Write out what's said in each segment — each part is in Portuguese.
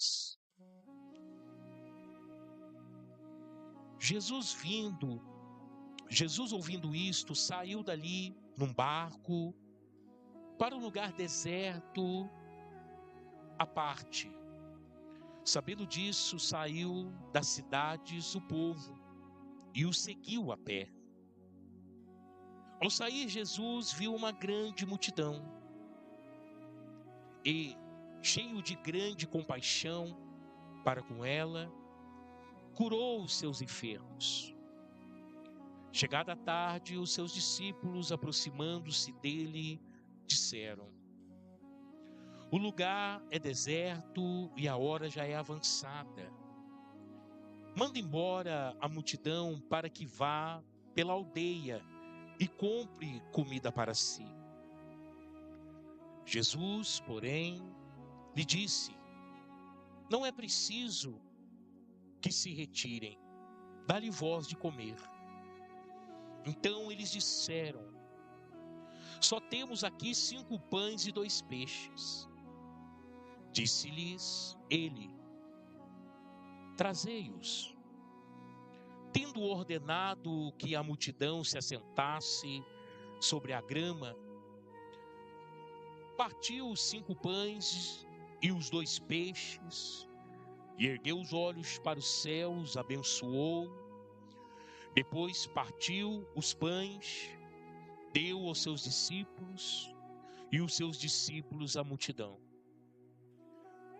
pés. Jesus ouvindo isto, saiu dali num barco para um lugar deserto à parte. Sabendo disso, saiu das cidades o povo e o seguiu a pé. Ao sair, Jesus viu uma grande multidão e, cheio de grande compaixão para com ela, curou os seus enfermos. Chegada a tarde, os seus discípulos, aproximando-se dele, disseram: o lugar é deserto e a hora já é avançada. Manda embora a multidão para que vá pela aldeia e compre comida para si. Jesus, porém, lhe disse: não é preciso que se retirem, dá-lhe vós de comer. Então eles disseram: só temos aqui 5 pães e 2 peixes. Disse-lhes ele: trazei-os. Tendo ordenado que a multidão se assentasse sobre a grama, partiu os 5 pães e os 2 peixes, e ergueu os olhos para os céus, abençoou. Depois partiu os pães, deu aos seus discípulos, e os seus discípulos à multidão.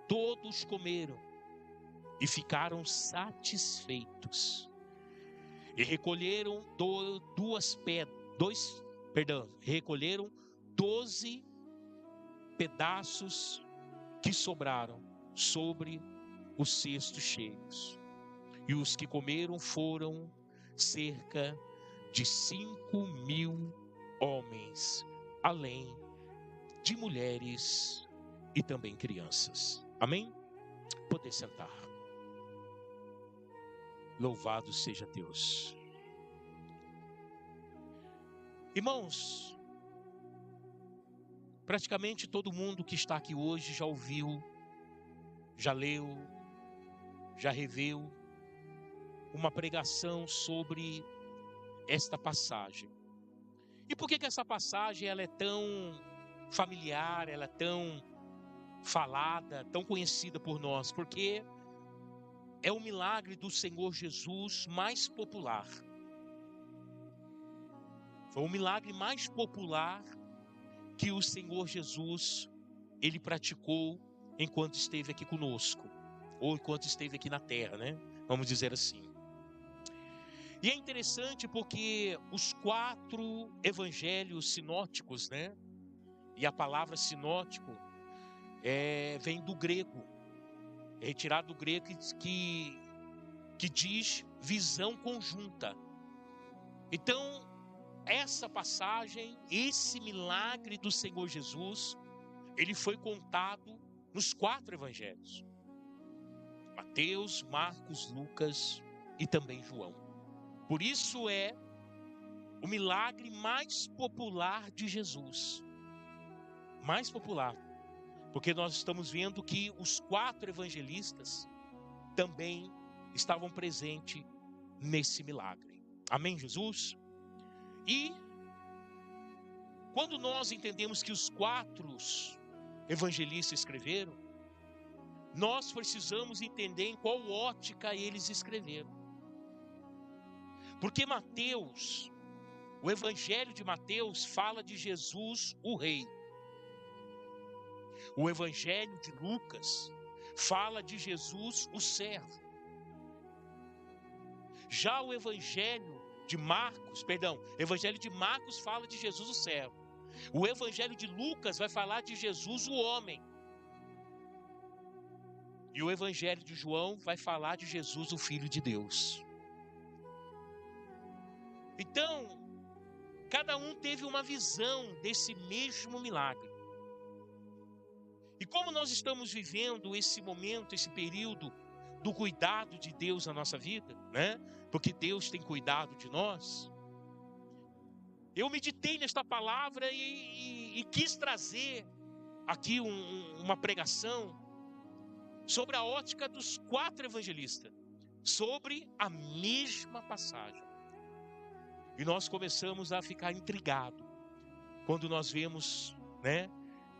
Todos comeram e ficaram satisfeitos. E recolheram 12 pedaços que sobraram sobre os cestos cheios. E os que comeram foram cerca de 5.000 homens, além de mulheres e também crianças. Amém? Poder sentar. Louvado seja Deus. Irmãos, praticamente todo mundo que está aqui hoje já ouviu, já leu, já reveu uma pregação sobre esta passagem. E por que essa passagem ela é tão familiar, ela é tão falada, tão conhecida por nós? Porque é o milagre do Senhor Jesus mais popular. Foi o milagre mais popular que o Senhor Jesus, ele praticou enquanto esteve aqui conosco. Ou enquanto esteve aqui na terra, né? Vamos dizer assim. E é interessante porque os 4 evangelhos sinóticos, né? E a palavra sinótico vem do grego. É retirado do grego que diz visão conjunta. Então, essa passagem, esse milagre do Senhor Jesus, ele foi contado nos 4 evangelhos: Mateus, Marcos, Lucas e também João. Por isso é o milagre mais popular de Jesus. Mais popular. Porque nós estamos vendo que os 4 evangelistas também estavam presentes nesse milagre. Amém, Jesus? E quando nós entendemos que os 4 evangelistas escreveram, nós precisamos entender em qual ótica eles escreveram. Porque Mateus, o evangelho de Mateus fala de Jesus, o rei. O evangelho de Lucas fala de Jesus, o servo. Já o evangelho de Marcos fala de Jesus, o servo. O evangelho de Lucas vai falar de Jesus, o homem. E o evangelho de João vai falar de Jesus, o Filho de Deus. Então, cada um teve uma visão desse mesmo milagre. E como nós estamos vivendo esse momento, esse período do cuidado de Deus na nossa vida, né? Porque Deus tem cuidado de nós. Eu meditei nesta palavra e quis trazer aqui uma pregação sobre a ótica dos 4 evangelistas, sobre a mesma passagem. E nós começamos a ficar intrigados quando nós vemos, né?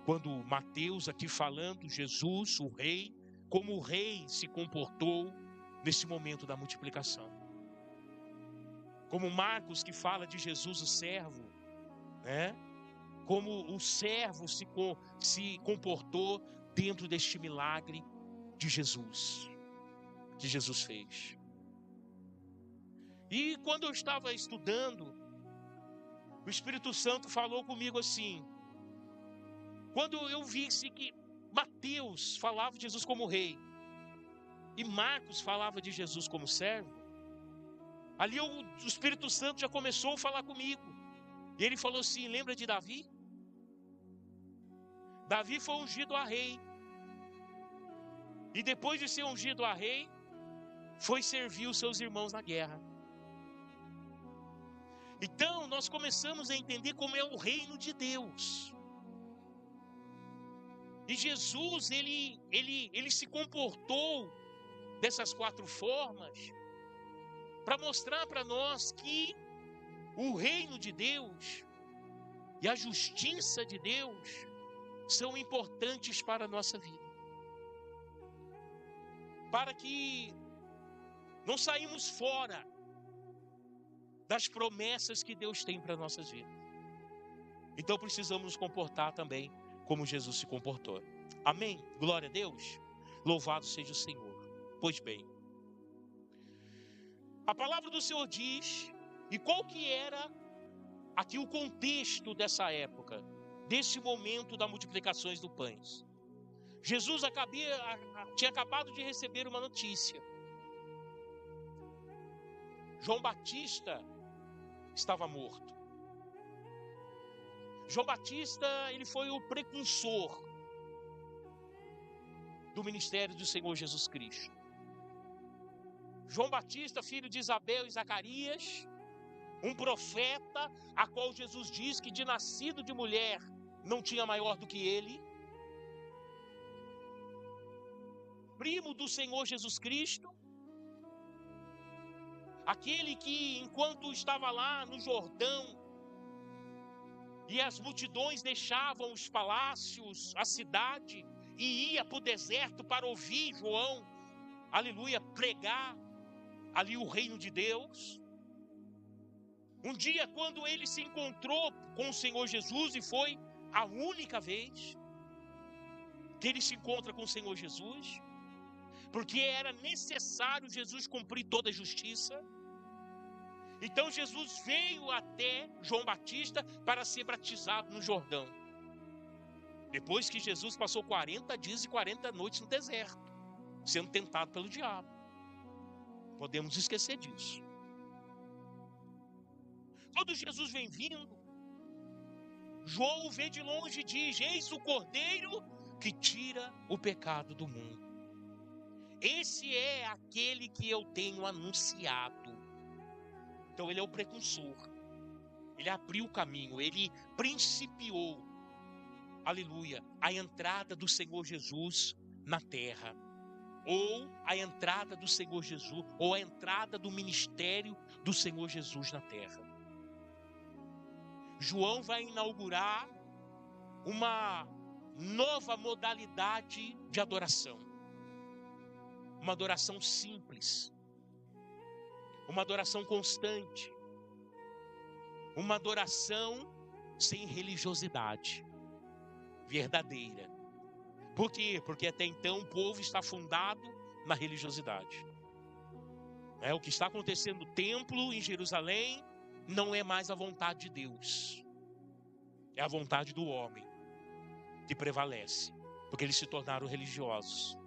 Quando Mateus aqui falando, Jesus, o rei, como o rei se comportou nesse momento da multiplicação. Como Marcos que fala de Jesus, o servo, né? Como o servo se comportou dentro deste milagre de Jesus, que Jesus fez. E quando eu estava estudando, o Espírito Santo falou comigo assim, quando eu vi que Mateus falava de Jesus como rei, e Marcos falava de Jesus como servo, ali o Espírito Santo já começou a falar comigo. E ele falou assim, lembra de Davi? Davi foi ungido a rei. E depois de ser ungido a rei, foi servir os seus irmãos na guerra. Então, nós começamos a entender como é o reino de Deus. E Jesus, ele se comportou dessas 4 formas para mostrar para nós que o reino de Deus e a justiça de Deus são importantes para a nossa vida. Para que não saímos fora das promessas que Deus tem para nossas vidas. Então precisamos nos comportar também como Jesus se comportou. Amém? Glória a Deus. Louvado seja o Senhor. Pois bem, a palavra do Senhor diz, e qual que era aqui o contexto dessa época, desse momento da multiplicação dos pães? Jesus tinha acabado de receber uma notícia. João Batista estava morto. João Batista, ele foi o precursor do ministério do Senhor Jesus Cristo. João Batista, filho de Isabel e Zacarias, um profeta, a qual Jesus diz que de nascido de mulher não tinha maior do que ele. Primo do Senhor Jesus Cristo, aquele que enquanto estava lá no Jordão, e as multidões deixavam os palácios, a cidade, e ia para o deserto para ouvir João, aleluia, pregar ali o reino de Deus. Um dia, quando ele se encontrou com o Senhor Jesus, e foi a única vez que ele se encontra com o Senhor Jesus, porque era necessário Jesus cumprir toda a justiça. Então Jesus veio até João Batista para ser batizado no Jordão. Depois que Jesus passou 40 dias e 40 noites no deserto, sendo tentado pelo diabo. Podemos esquecer disso. Quando Jesus vem vindo, João vê de longe e diz: eis o Cordeiro que tira o pecado do mundo. Esse é aquele que eu tenho anunciado. Então ele é o precursor. Ele abriu o caminho, ele principiou, aleluia, a entrada do Senhor Jesus na terra. Ou a entrada do Senhor Jesus, ou a entrada do ministério do Senhor Jesus na terra. João vai inaugurar uma nova modalidade de adoração. Uma adoração simples. Uma adoração constante. Uma adoração sem religiosidade. Verdadeira. Por quê? Porque até então o povo está fundado na religiosidade. O que está acontecendo no templo em Jerusalém não é mais a vontade de Deus. É a vontade do homem que prevalece. Porque eles se tornaram religiosos.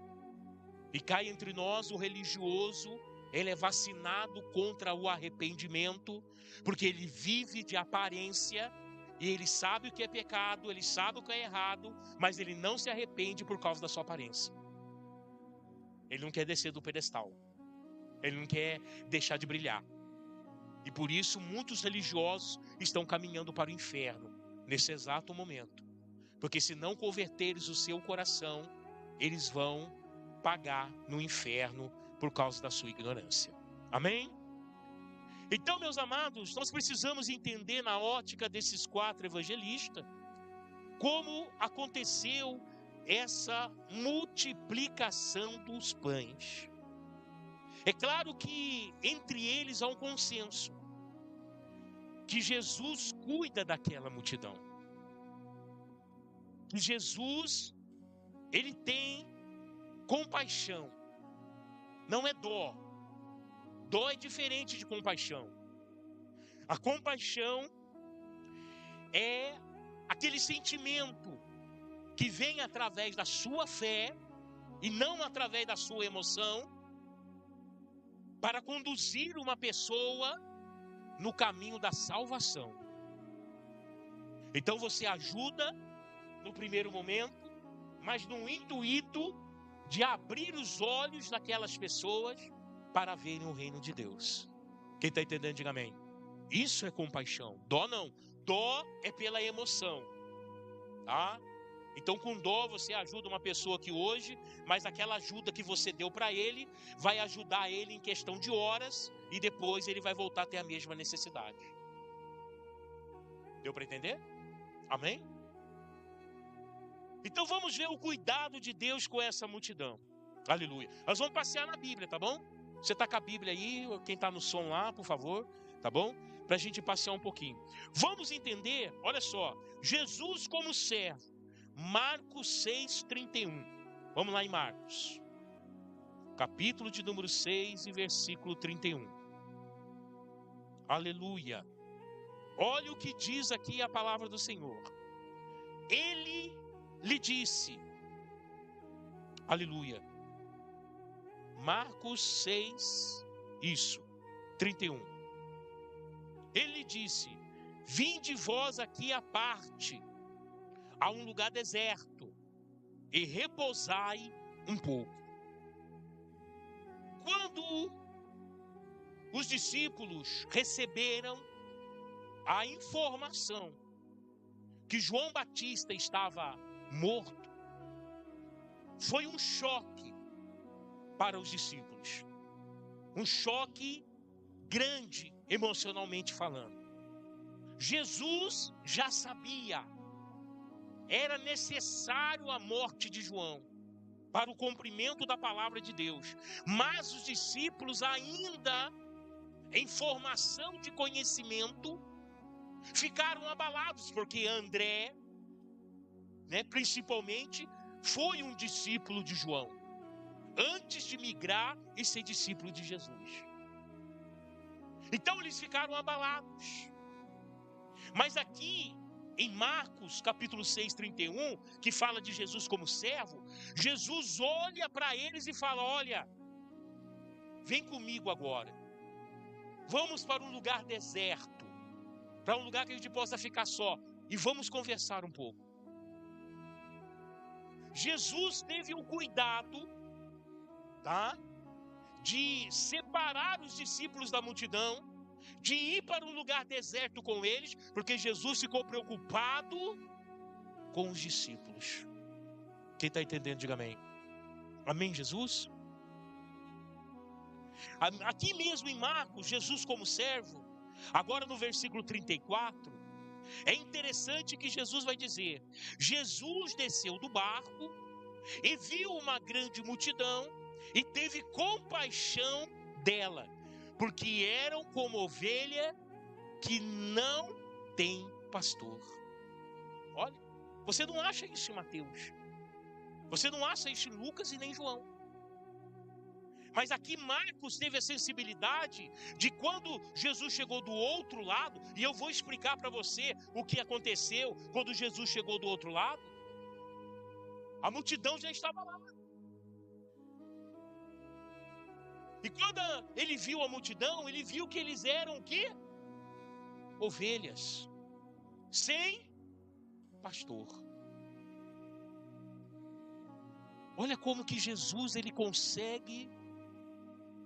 E cai entre nós o religioso, ele é vacinado contra o arrependimento, porque ele vive de aparência. E ele sabe o que é pecado, ele sabe o que é errado, mas ele não se arrepende por causa da sua aparência. Ele não quer descer do pedestal. Ele não quer deixar de brilhar. E por isso muitos religiosos estão caminhando para o inferno nesse exato momento. Porque se não converteres o seu coração, eles vão pagar no inferno por causa da sua ignorância. Amém? Então, meus amados, nós precisamos entender na ótica desses 4 evangelistas como aconteceu essa multiplicação dos pães. É claro que entre eles há um consenso, que Jesus cuida daquela multidão. Que Jesus, ele tem compaixão, não é dó. Dó é diferente de compaixão. A compaixão é aquele sentimento que vem através da sua fé e não através da sua emoção, para conduzir uma pessoa no caminho da salvação. Então você ajuda no primeiro momento, mas no intuito de abrir os olhos daquelas pessoas para verem o reino de Deus. Quem está entendendo, diga amém. Isso é compaixão. Dó não. Dó é pela emoção. Tá? Então com dó você ajuda uma pessoa que hoje, mas aquela ajuda que você deu para ele, vai ajudar ele em questão de horas, e depois ele vai voltar a ter a mesma necessidade. Deu para entender? Amém? Então vamos ver o cuidado de Deus com essa multidão. Aleluia. Nós vamos passear na Bíblia, tá bom? Você está com a Bíblia aí, quem está no som lá, por favor, tá bom? Para a gente passear um pouquinho. Vamos entender, olha só, Jesus como servo. Marcos 6:31. Vamos lá em Marcos. Capítulo de número 6 e versículo 31. Aleluia. Olha o que diz aqui a palavra do Senhor. Ele lhe disse. Aleluia. Marcos 6, isso, 31. Ele disse: vinde vós aqui à parte, a um lugar deserto, e repousai um pouco. Quando os discípulos receberam a informação que João Batista estava morto, foi um choque para os discípulos. Um choque grande, emocionalmente falando. Jesus já sabia. Era necessário a morte de João para o cumprimento da palavra de Deus. Mas os discípulos ainda, em formação de conhecimento, ficaram abalados, porque André, principalmente, foi um discípulo de João, antes de migrar e ser discípulo de Jesus. Então eles ficaram abalados. Mas aqui, em Marcos capítulo 6, 31, que fala de Jesus como servo, Jesus olha para eles e fala: olha, vem comigo agora. Vamos para um lugar deserto, para um lugar que a gente possa ficar só, e vamos conversar um pouco. Jesus teve o cuidado, de separar os discípulos da multidão, de ir para um lugar deserto com eles, porque Jesus ficou preocupado com os discípulos. Quem está entendendo, diga amém. Amém, Jesus? Aqui mesmo em Marcos, Jesus como servo, agora no versículo 34, é interessante que Jesus vai dizer: Jesus desceu do barco e viu uma grande multidão e teve compaixão dela, porque eram como ovelha que não tem pastor. Olha, você não acha isso em Mateus, você não acha isso em Lucas e nem João. Mas aqui Marcos teve a sensibilidade de quando Jesus chegou do outro lado, e eu vou explicar para você o que aconteceu quando Jesus chegou do outro lado. A multidão já estava lá. E quando ele viu a multidão, ele viu que eles eram o quê? Ovelhas, sem pastor. Olha como que Jesus ele consegue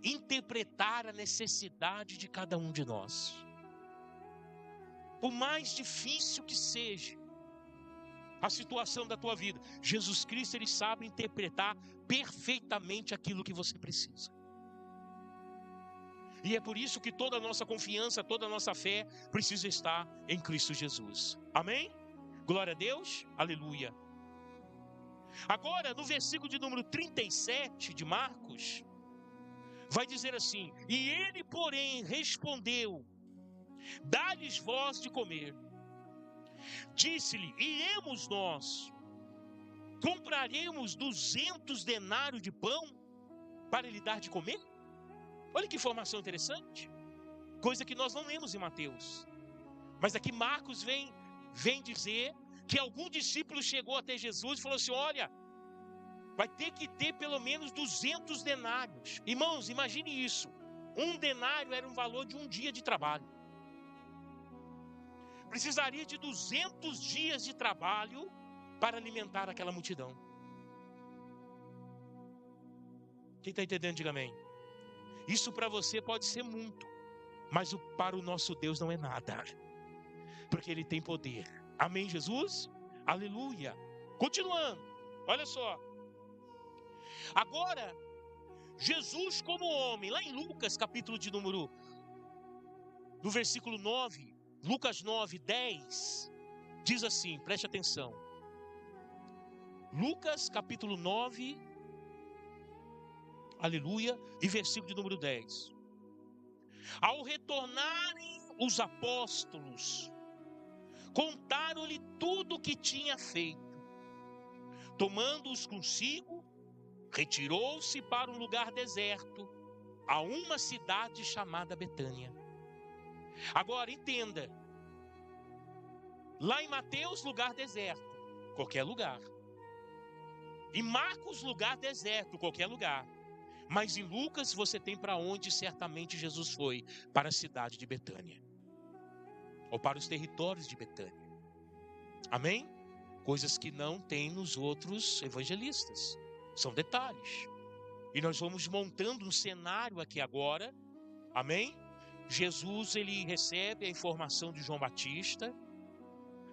interpretar a necessidade de cada um de nós. Por mais difícil que seja, a situação da tua vida. Jesus Cristo, ele sabe interpretar perfeitamente aquilo que você precisa. E é por isso que toda a nossa confiança, toda a nossa fé precisa estar em Cristo Jesus. Amém? Glória a Deus. Aleluia. Agora, no versículo de número 37 de Marcos, vai dizer assim: e ele, porém, respondeu: dá-lhes vós de comer. Disse-lhe: iremos nós, compraremos 200 denários de pão para lhe dar de comer? Olha que informação interessante, coisa que nós não lemos em Mateus. Mas aqui Marcos vem dizer que algum discípulo chegou até Jesus e falou assim: olha, vai ter que ter pelo menos 200 denários. Irmãos, imagine isso. Um denário era um valor de um dia de trabalho. Precisaria de 200 dias de trabalho para alimentar aquela multidão. Quem está entendendo, diga amém. Isso para você pode ser muito, mas para o nosso Deus não é nada, porque Ele tem poder. Amém, Jesus? Aleluia. Continuando, olha só. Agora, Jesus como homem, lá em Lucas, capítulo de número, no versículo 9, Lucas 9, 10, diz assim, preste atenção. Lucas, capítulo 9, aleluia, e versículo de número 10. Ao retornarem os apóstolos, contaram-lhe tudo o que tinha feito. Tomando-os consigo, retirou-se para um lugar deserto, a uma cidade chamada Betânia. Agora entenda, lá em Mateus, lugar deserto, qualquer lugar. Em Marcos, lugar deserto, qualquer lugar. Mas em Lucas você tem para onde certamente Jesus foi, para a cidade de Betânia, ou para os territórios de Betânia. Amém? Coisas que não tem nos outros evangelistas, são detalhes. E nós vamos montando um cenário aqui agora. Amém? Jesus, ele recebe a informação de João Batista,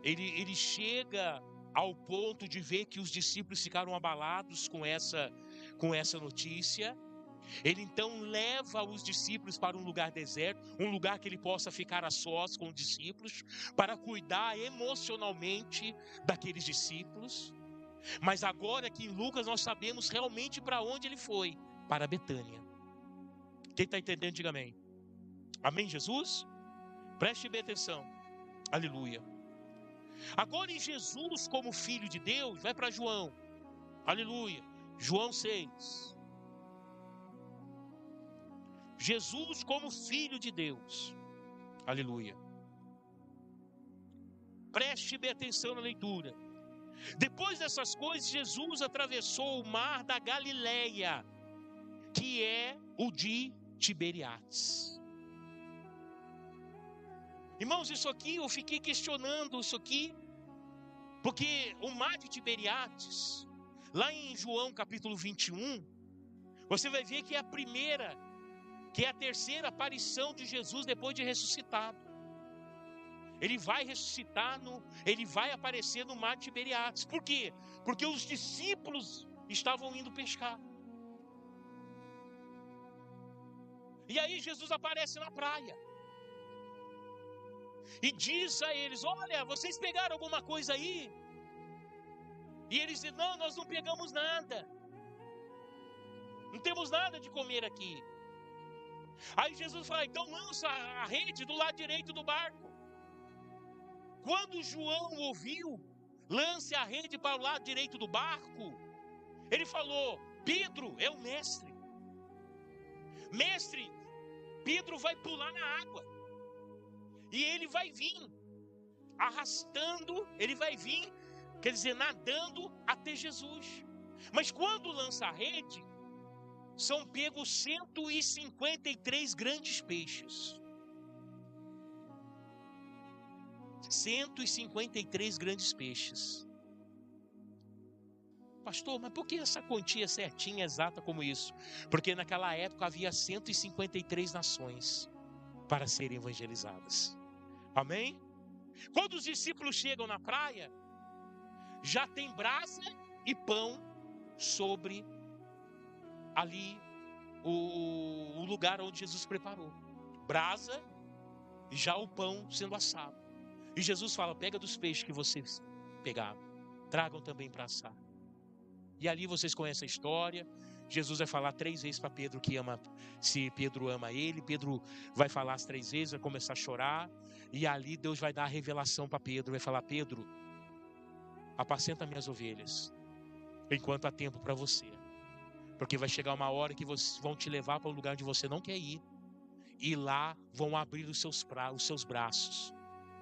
ele chega ao ponto de ver que os discípulos ficaram abalados com essa notícia. Ele então leva os discípulos para um lugar deserto, um lugar que ele possa ficar a sós com os discípulos, para cuidar emocionalmente daqueles discípulos. Mas agora aqui em Lucas nós sabemos realmente para onde ele foi, para Betânia. Quem está entendendo, diga amém. Amém, Jesus? Preste bem atenção. Aleluia. Agora em Jesus como Filho de Deus, vai para João. Aleluia. João 6. Jesus como Filho de Deus. Aleluia. Preste bem atenção na leitura. Depois dessas coisas, Jesus atravessou o mar da Galileia, que é o de Tiberiades. Irmãos, isso aqui eu fiquei questionando isso aqui, porque o mar de Tiberiades, lá em João capítulo 21, você vai ver que é a terceira aparição de Jesus depois de ressuscitado. Ele vai ressuscitar, ele vai aparecer no mar de Tiberiades. Por quê? Porque os discípulos estavam indo pescar. E aí Jesus aparece na praia. E diz a eles: olha, vocês pegaram alguma coisa aí? E eles dizem: não, nós não pegamos nada. Não temos nada de comer aqui. Aí Jesus fala: então lança a rede do lado direito do barco. Quando João ouviu, lance a rede para o lado direito do barco, ele falou: Pedro é o mestre. Mestre, Pedro vai pular na água. E ele vai vir arrastando, ele vai vir, quer dizer, nadando até Jesus. Mas quando lança a rede, são pegos 153 grandes peixes. 153 grandes peixes. Pastor, mas por que essa quantia certinha, exata como isso? Porque naquela época havia 153 nações para serem evangelizadas. Amém? Quando os discípulos chegam na praia, já tem brasa e pão sobre ali o lugar onde Jesus preparou. Brasa e já o pão sendo assado. E Jesus fala: pega dos peixes que vocês pegaram, tragam também para assar. E ali vocês conhecem a história. Jesus vai falar 3 vezes para Pedro que ama, se Pedro ama ele. Pedro vai falar as 3 vezes, vai começar a chorar. E ali Deus vai dar a revelação para Pedro. Vai falar: Pedro, apacenta minhas ovelhas, enquanto há tempo para você. Porque vai chegar uma hora que vão te levar para um lugar onde você não quer ir. E lá vão abrir os seus braços.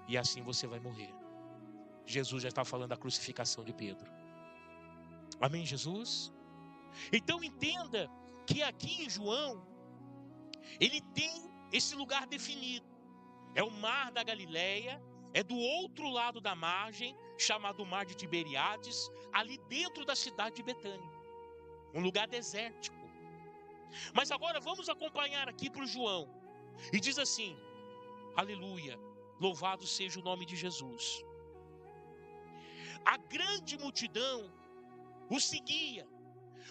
E assim você vai morrer. Jesus já está falando da crucificação de Pedro. Amém, Jesus? Então entenda que aqui em João, ele tem esse lugar definido. É o mar da Galileia, é do outro lado da margem, chamado Mar de Tiberíades, ali dentro da cidade de Betânia. Um lugar desértico. Mas agora vamos acompanhar aqui para o João. E diz assim: aleluia, louvado seja o nome de Jesus. A grande multidão o seguia,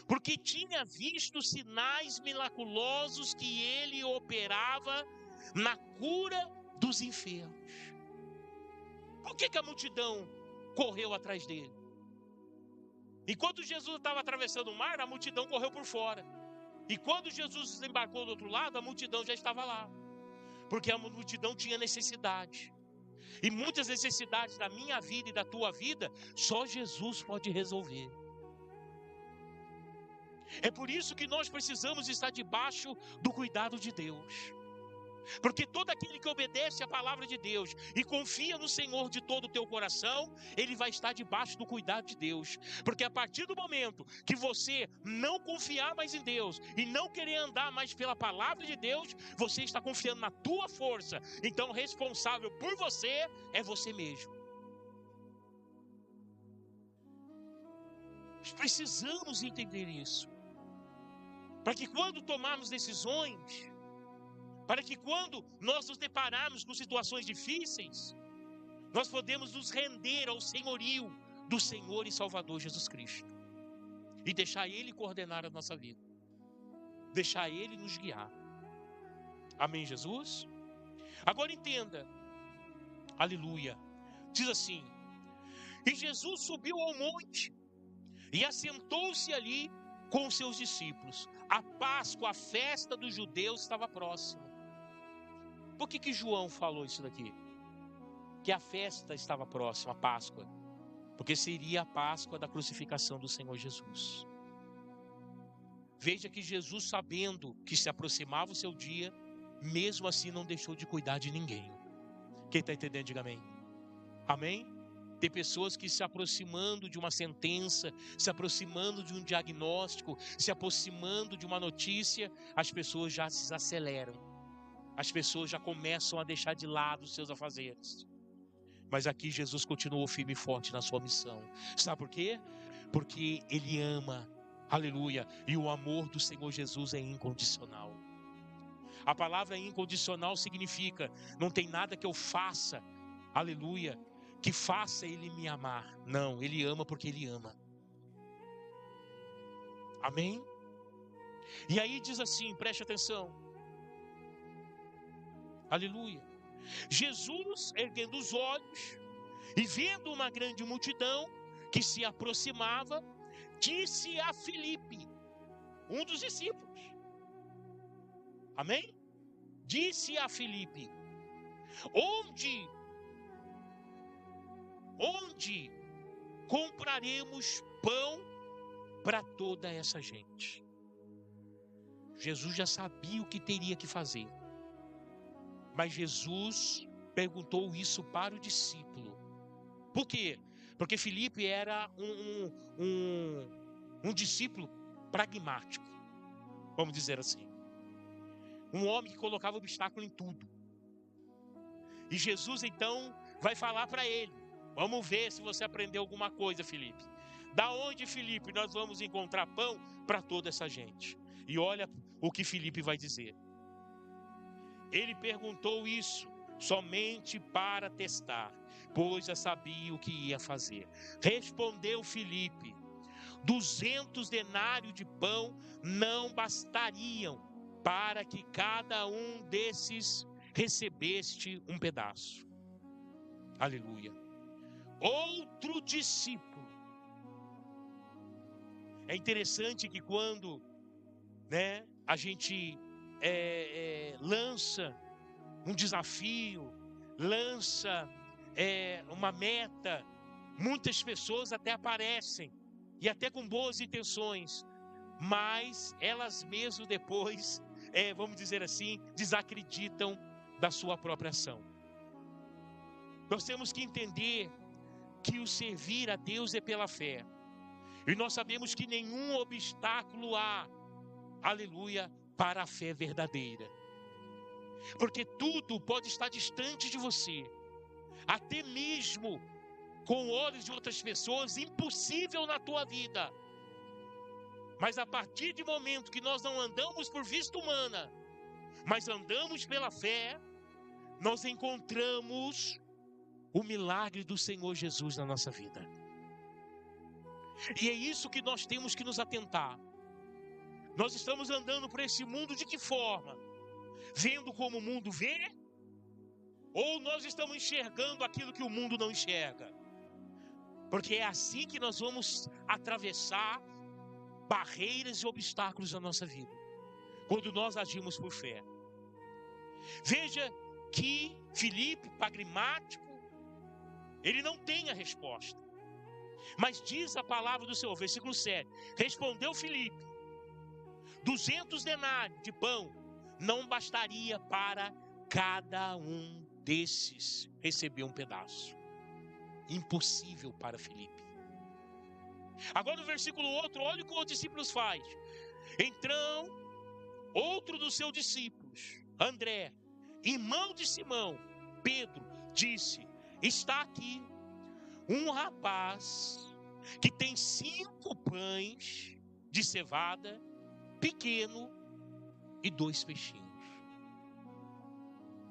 porque tinha visto sinais miraculosos que ele operava na cura dos enfermos. Por que a multidão correu atrás dele? Enquanto Jesus estava atravessando o mar, a multidão correu por fora. E quando Jesus desembarcou do outro lado, a multidão já estava lá. Porque a multidão tinha necessidade. E muitas necessidades da minha vida e da tua vida, só Jesus pode resolver. É por isso que nós precisamos estar debaixo do cuidado de Deus. Porque todo aquele que obedece à palavra de Deus e confia no Senhor de todo o teu coração, ele vai estar debaixo do cuidado de Deus. Porque a partir do momento que você não confiar mais em Deus e não querer andar mais pela palavra de Deus, você está confiando na tua força. Então, responsável por você é você mesmo. Nós precisamos entender isso. Para que quando tomarmos decisões, para que quando nós nos depararmos com situações difíceis, nós podemos nos render ao senhorio do Senhor e Salvador Jesus Cristo. E deixar Ele coordenar a nossa vida. Deixar Ele nos guiar. Amém, Jesus? Agora entenda. Aleluia. Diz assim: e Jesus subiu ao monte e assentou-se ali com os seus discípulos. A Páscoa, a festa dos judeus, estava próxima. Por que João falou isso daqui? Que a festa estava próxima, a Páscoa. Porque seria a Páscoa da crucificação do Senhor Jesus. Veja que Jesus, sabendo que se aproximava o seu dia, mesmo assim não deixou de cuidar de ninguém. Quem está entendendo, diga amém. Amém? Tem pessoas que se aproximando de uma sentença, se aproximando de um diagnóstico, se aproximando de uma notícia, as pessoas já se aceleram. As pessoas já começam a deixar de lado os seus afazeres. Mas aqui Jesus continuou firme e forte na sua missão. Sabe por quê? Porque Ele ama, aleluia, e o amor do Senhor Jesus é incondicional. A palavra incondicional significa, não tem nada que eu faça, aleluia, que faça Ele me amar. Não, Ele ama porque Ele ama. Amém? E aí diz assim, preste atenção. Aleluia. Jesus, erguendo os olhos e vendo uma grande multidão que se aproximava, disse a Filipe, um dos discípulos. Amém? Disse a Filipe: onde compraremos pão para toda essa gente? Jesus já sabia o que teria que fazer. Mas Jesus perguntou isso para o discípulo. Por quê? Porque Filipe era um discípulo pragmático, vamos dizer assim. Um homem que colocava obstáculo em tudo. E Jesus então vai falar para ele: vamos ver se você aprendeu alguma coisa, Filipe. Da onde, Filipe, nós vamos encontrar pão para toda essa gente? E olha o que Filipe vai dizer. Ele perguntou isso somente para testar, pois já sabia o que ia fazer. Respondeu Filipe: 200 denários de pão não bastariam para que cada um desses recebesse um pedaço. Aleluia. Outro discípulo. É interessante que quando, a gente lança um desafio, lança uma meta, muitas pessoas até aparecem, e até com boas intenções, mas elas mesmo depois, vamos dizer assim, desacreditam da sua própria ação. Nós temos que entender que o servir a Deus é pela fé, e nós sabemos que nenhum obstáculo há, aleluia, para a fé verdadeira, porque tudo pode estar distante de você, até mesmo com olhos de outras pessoas, impossível na tua vida. Mas a partir do momento que nós não andamos por vista humana, mas andamos pela fé, nós encontramos o milagre do Senhor Jesus na nossa vida. E é isso que nós temos que nos atentar. Nós estamos andando por esse mundo de que forma? Vendo como o mundo vê? Ou nós estamos enxergando aquilo que o mundo não enxerga? Porque é assim que nós vamos atravessar barreiras e obstáculos na nossa vida, quando nós agimos por fé. Veja que Filipe, pragmático, ele não tem a resposta, mas diz a palavra do Senhor, versículo 7, respondeu Filipe: 200 denários de pão não bastaria para cada um desses receber um pedaço. Impossível para Filipe. Agora no versículo outro, olha o que os discípulos faz. Então, outro dos seus discípulos, André, irmão de Simão, Pedro, disse: está aqui um rapaz que tem 5 pães de cevada pequeno e 2 peixinhos.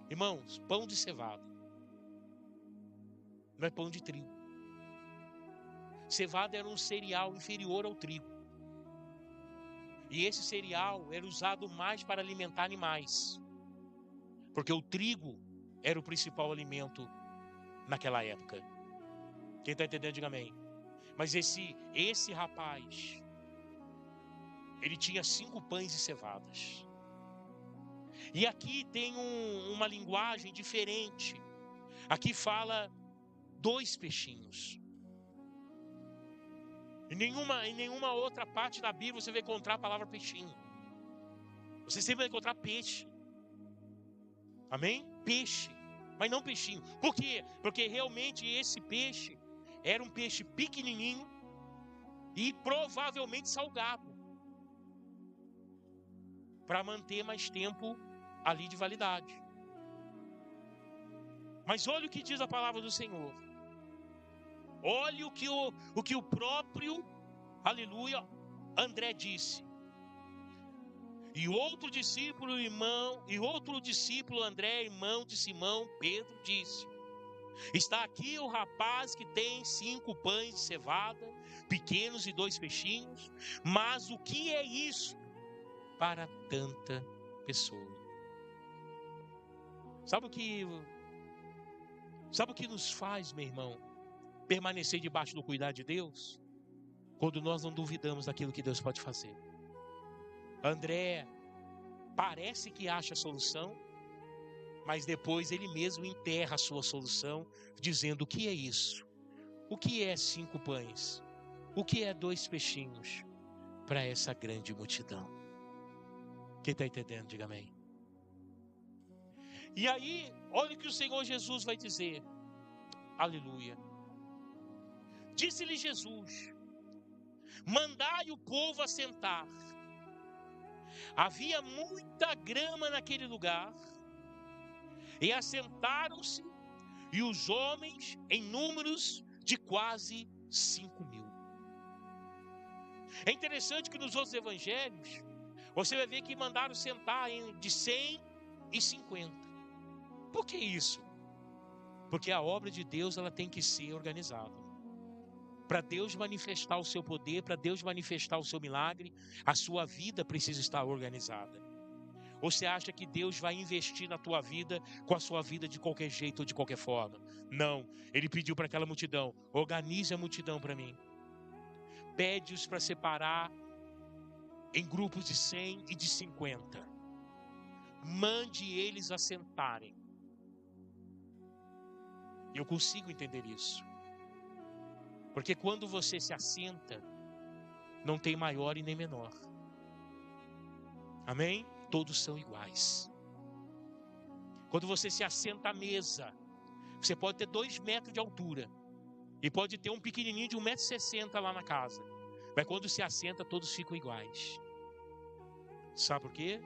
Irmãos, pão de cevada não é pão de trigo. Cevada era um cereal inferior ao trigo. E esse cereal era usado mais para alimentar animais, porque o trigo era o principal alimento naquela época. Quem está entendendo, diga amém. Mas esse rapaz, ele tinha 5 pães e cevadas. E aqui tem uma linguagem diferente. Aqui fala 2 peixinhos. Em nenhuma outra parte da Bíblia você vai encontrar a palavra peixinho. Você sempre vai encontrar peixe. Amém? Peixe, mas não peixinho. Por quê? Porque realmente esse peixe era um peixe pequenininho e provavelmente salgado, para manter mais tempo ali de validade. Mas olha o que diz a palavra do Senhor. Olha o que o próprio, aleluia, André disse. E outro discípulo André, irmão de Simão, Pedro, disse: está aqui o rapaz que tem 5 pães de cevada, pequenos e 2 peixinhos, mas o que é isso para tanta pessoa? Sabe o que nos faz, meu irmão, permanecer debaixo do cuidado de Deus? Quando nós não duvidamos daquilo que Deus pode fazer. André parece que acha a solução, mas depois ele mesmo enterra a sua solução, dizendo: o que é isso? O que é 5 pães? O que é 2 peixinhos para essa grande multidão? Quem está entendendo, diga amém. E aí, olha o que o Senhor Jesus vai dizer. Aleluia. Disse-lhe Jesus: mandai o povo assentar. Havia muita grama naquele lugar, e assentaram-se, e os homens em números de quase 5.000. É interessante que nos outros evangelhos, você vai ver que mandaram sentar de 100 e 50. Por que isso? Porque a obra de Deus, ela tem que ser organizada. Para Deus manifestar o seu poder, para Deus manifestar o seu milagre, a sua vida precisa estar organizada. Ou você acha que Deus vai investir na tua vida com a sua vida de qualquer jeito ou de qualquer forma? Não. Ele pediu para aquela multidão: organize a multidão para mim. Pede-os para separar em grupos de 100 e de 50. Mande eles assentarem. Eu consigo entender isso. Porque quando você se assenta, não tem maior e nem menor. Amém? Todos são iguais. Quando você se assenta à mesa, você pode ter 2 metros de altura. E pode ter um pequenininho de 1,60 m lá na casa. Mas quando se assenta, todos ficam iguais. Sabe por quê?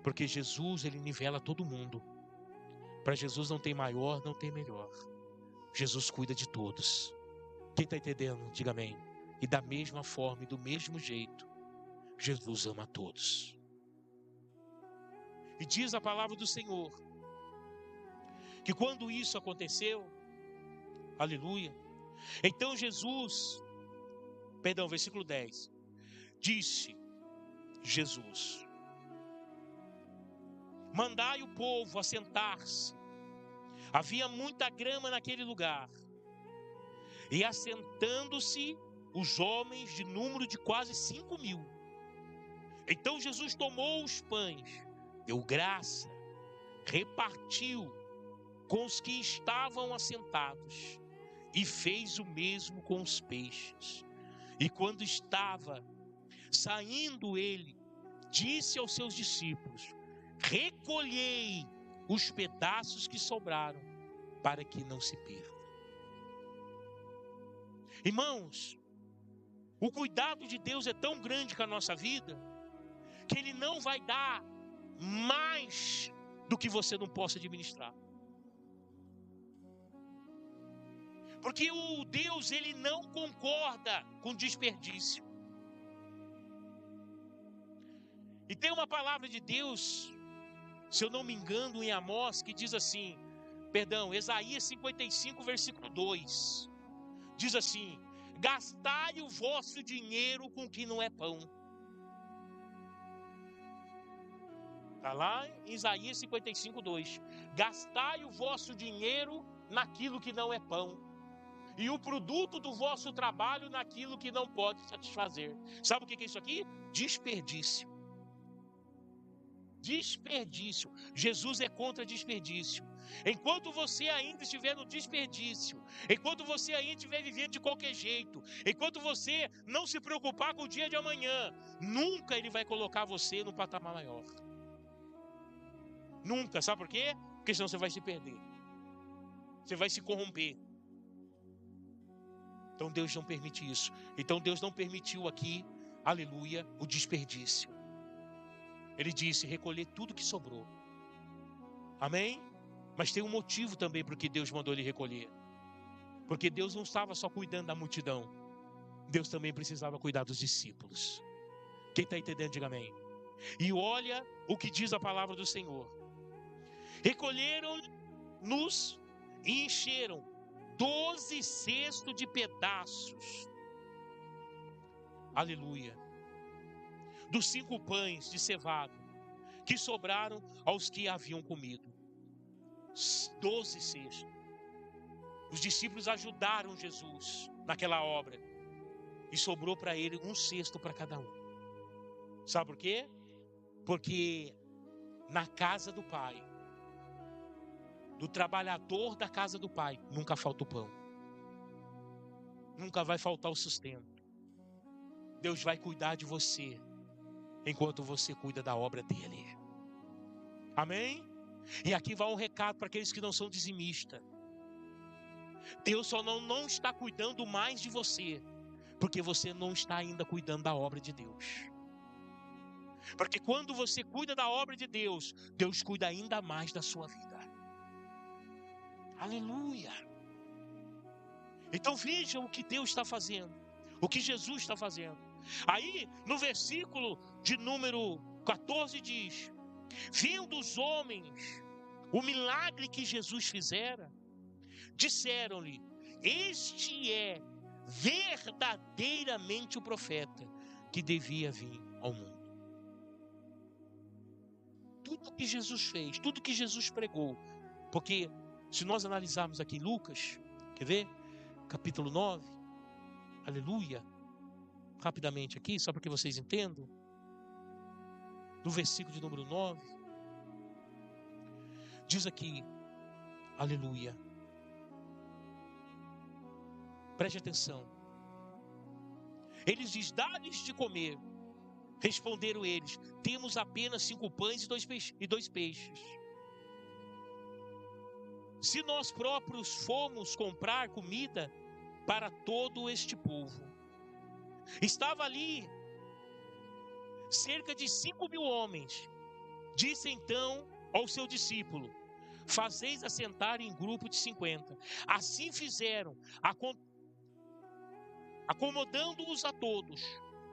Porque Jesus, ele nivela todo mundo. Para Jesus não tem maior, não tem melhor. Jesus cuida de todos. Quem está entendendo, diga amém. E da mesma forma e do mesmo jeito, Jesus ama a todos. E diz a palavra do Senhor, que quando isso aconteceu, aleluia, então versículo 10, disse Jesus: mandai o povo assentar-se. Havia muita grama naquele lugar. E assentando-se os homens de número de quase 5.000. Então Jesus tomou os pães, deu graça, repartiu com os que estavam assentados e fez o mesmo com os peixes. E quando estava saindo ele, disse aos seus discípulos: recolhei os pedaços que sobraram, para que não se percam. Irmãos, o cuidado de Deus é tão grande com a nossa vida, que Ele não vai dar mais do que você não possa administrar. Porque o Deus, Ele não concorda com desperdício. E tem uma palavra de Deus, se eu não me engano, em Amós, que diz assim, Isaías 55, versículo 2, diz assim: gastai o vosso dinheiro com o que não é pão. Está lá em Isaías 55, 2. Gastai o vosso dinheiro naquilo que não é pão, e o produto do vosso trabalho naquilo que não pode satisfazer. Sabe o que é isso aqui? Desperdício. Desperdício. Jesus é contra desperdício. Enquanto você ainda estiver no desperdício, enquanto você ainda estiver vivendo de qualquer jeito, enquanto você não se preocupar com o dia de amanhã, nunca Ele vai colocar você no patamar maior. Nunca. Sabe por quê? Porque senão você vai se perder. Você vai se corromper. Então Deus não permite isso. Então Deus não permitiu aqui, aleluia, o desperdício. Ele disse: recolher tudo que sobrou. Amém? Mas tem um motivo também para o que Deus mandou ele recolher. Porque Deus não estava só cuidando da multidão. Deus também precisava cuidar dos discípulos. Quem está entendendo, diga amém. E olha o que diz a palavra do Senhor. Recolheram-nos e encheram 12 cestos de pedaços. Aleluia. Dos 5 pães de cevada que sobraram aos que haviam comido. 12 cestos. Os discípulos ajudaram Jesus naquela obra. E sobrou para ele 1 cesto para cada um. Sabe por quê? Porque na casa do Pai, do trabalhador da casa do Pai, nunca falta o pão. Nunca vai faltar o sustento. Deus vai cuidar de você enquanto você cuida da obra dele. Amém? E aqui vai um recado para aqueles que não são dizimistas. Deus só não está cuidando mais de você, porque você não está ainda cuidando da obra de Deus. Porque quando você cuida da obra de Deus, Deus cuida ainda mais da sua vida. Aleluia. Então vejam o que Deus está fazendo, o que Jesus está fazendo. Aí no versículo de número 14 diz: vendo os homens o milagre que Jesus fizera, disseram-lhe: este é verdadeiramente o profeta que devia vir ao mundo. Tudo que Jesus fez, tudo que Jesus pregou, porque se nós analisarmos aqui em Lucas, quer ver? Capítulo 9, aleluia, rapidamente aqui, só para que vocês entendam, no versículo de número 9, diz aqui, aleluia, preste atenção, eles diz: dá-lhes de comer. Responderam eles: temos apenas 5 pães e 2 peixes. Se nós próprios fomos comprar comida para todo este povo. Estava ali cerca de 5.000 homens. Disse então ao seu discípulo: fazeis assentar em grupo de 50. Assim fizeram, acomodando-os a todos.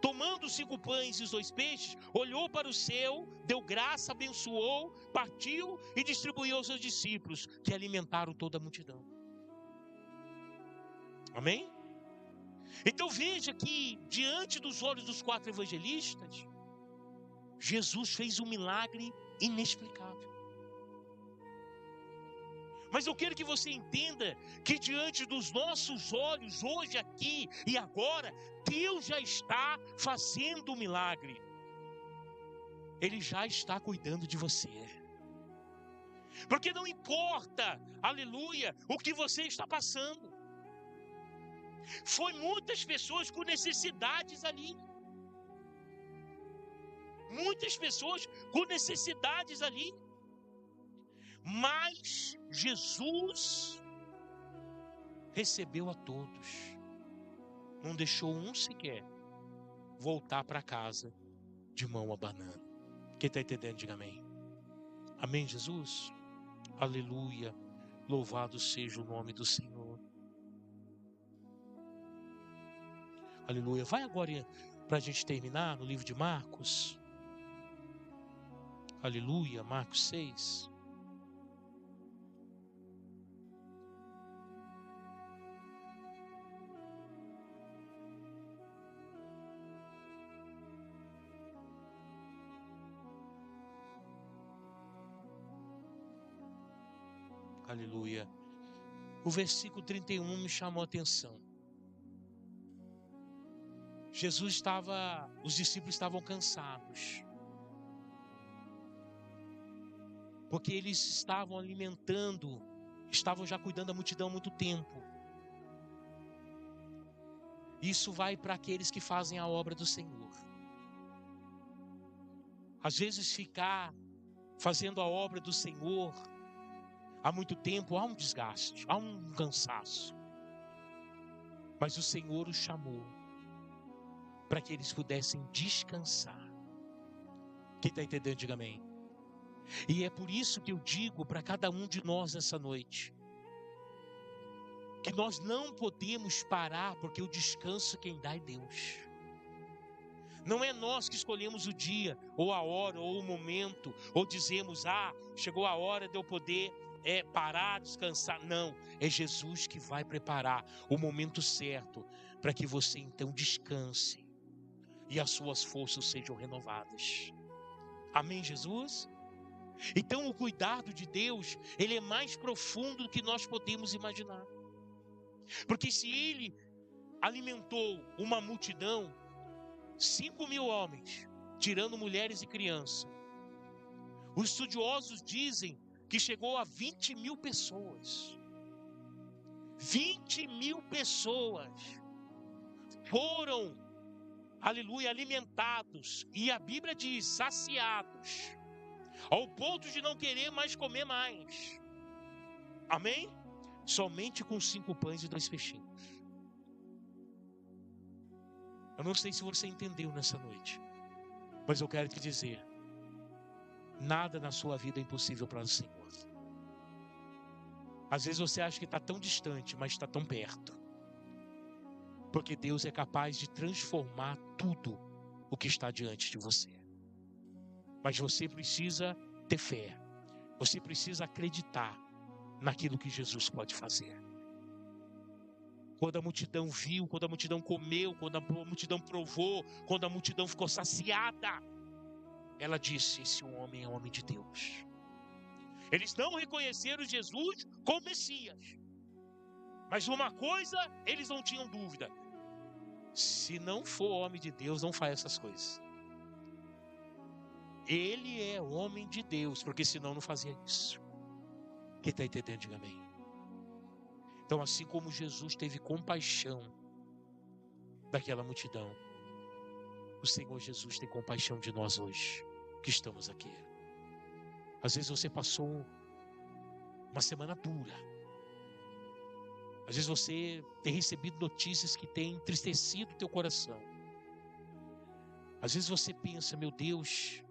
Tomando os 5 pães e os 2 peixes, olhou para o céu, deu graça, abençoou, partiu e distribuiu aos seus discípulos, que alimentaram toda a multidão. Amém? Então veja que, diante dos olhos dos 4 evangelistas, Jesus fez um milagre inexplicável. Mas eu quero que você entenda que diante dos nossos olhos, hoje, aqui e agora, Deus já está fazendo um milagre. Ele já está cuidando de você. Porque não importa, aleluia, o que você está passando. Foi muitas pessoas com necessidades ali. Muitas pessoas com necessidades ali. Mas Jesus recebeu a todos. Não deixou um sequer voltar para casa de mão abanando. Quem está entendendo, diga amém. Amém, Jesus? Aleluia. Louvado seja o nome do Senhor. Aleluia. Vai agora para a gente terminar no livro de Marcos. Aleluia. Marcos 6. Aleluia. O versículo 31 me chamou a atenção. Os discípulos estavam cansados. Porque eles estavam alimentando, estavam já cuidando da multidão há muito tempo. Isso vai para aqueles que fazem a obra do Senhor. Às vezes ficar fazendo a obra do Senhor há muito tempo, há um desgaste, há um cansaço. Mas o Senhor os chamou para que eles pudessem descansar. Quem está entendendo, diga amém. E é por isso que eu digo para cada um de nós essa noite, que nós não podemos parar, porque o descanso quem dá é Deus. Não é nós que escolhemos o dia, ou a hora, ou o momento, ou dizemos: chegou a hora de eu poder parar, descansar. Não, é Jesus que vai preparar o momento certo para que você então descanse e as suas forças sejam renovadas. Amém, Jesus? Então o cuidado de Deus, ele é mais profundo do que nós podemos imaginar. Porque se ele alimentou uma multidão, 5.000 homens, tirando mulheres e crianças, os estudiosos dizem que chegou a 20.000 pessoas. 20.000 pessoas foram, aleluia, alimentados. E a Bíblia diz, saciados, ao ponto de não querer mais comer mais. Amém? Somente com 5 pães e 2 peixinhos. Eu não sei se você entendeu nessa noite, mas eu quero te dizer, nada na sua vida é impossível para o Senhor. Às vezes você acha que está tão distante, mas está tão perto. Porque Deus é capaz de transformar tudo o que está diante de você. Mas você precisa ter fé. Você precisa acreditar naquilo que Jesus pode fazer. Quando a multidão viu, quando a multidão comeu, quando a multidão provou, quando a multidão ficou saciada, ela disse: esse homem é homem de Deus. Eles não reconheceram Jesus como Messias, mas uma coisa eles não tinham dúvida: se não for homem de Deus, não faz essas coisas. Ele é homem de Deus, porque senão não fazia isso. Quem está entendendo, diga amém. Então, assim como Jesus teve compaixão daquela multidão, o Senhor Jesus tem compaixão de nós hoje, que estamos aqui. Às vezes você passou uma semana dura. Às vezes você tem recebido notícias que têm entristecido o teu coração. Às vezes você pensa: meu Deus,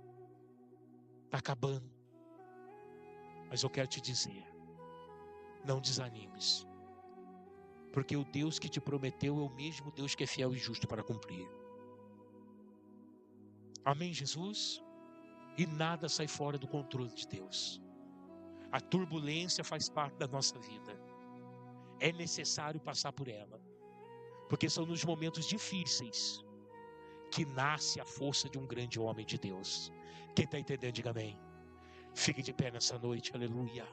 está acabando. Mas eu quero te dizer, não desanimes. Porque o Deus que te prometeu é o mesmo Deus que é fiel e justo para cumprir. Amém, Jesus? E nada sai fora do controle de Deus. A turbulência faz parte da nossa vida. É necessário passar por ela. Porque são nos momentos difíceis que nasce a força de um grande homem de Deus. Quem está entendendo, diga amém. Fique de pé nessa noite, aleluia.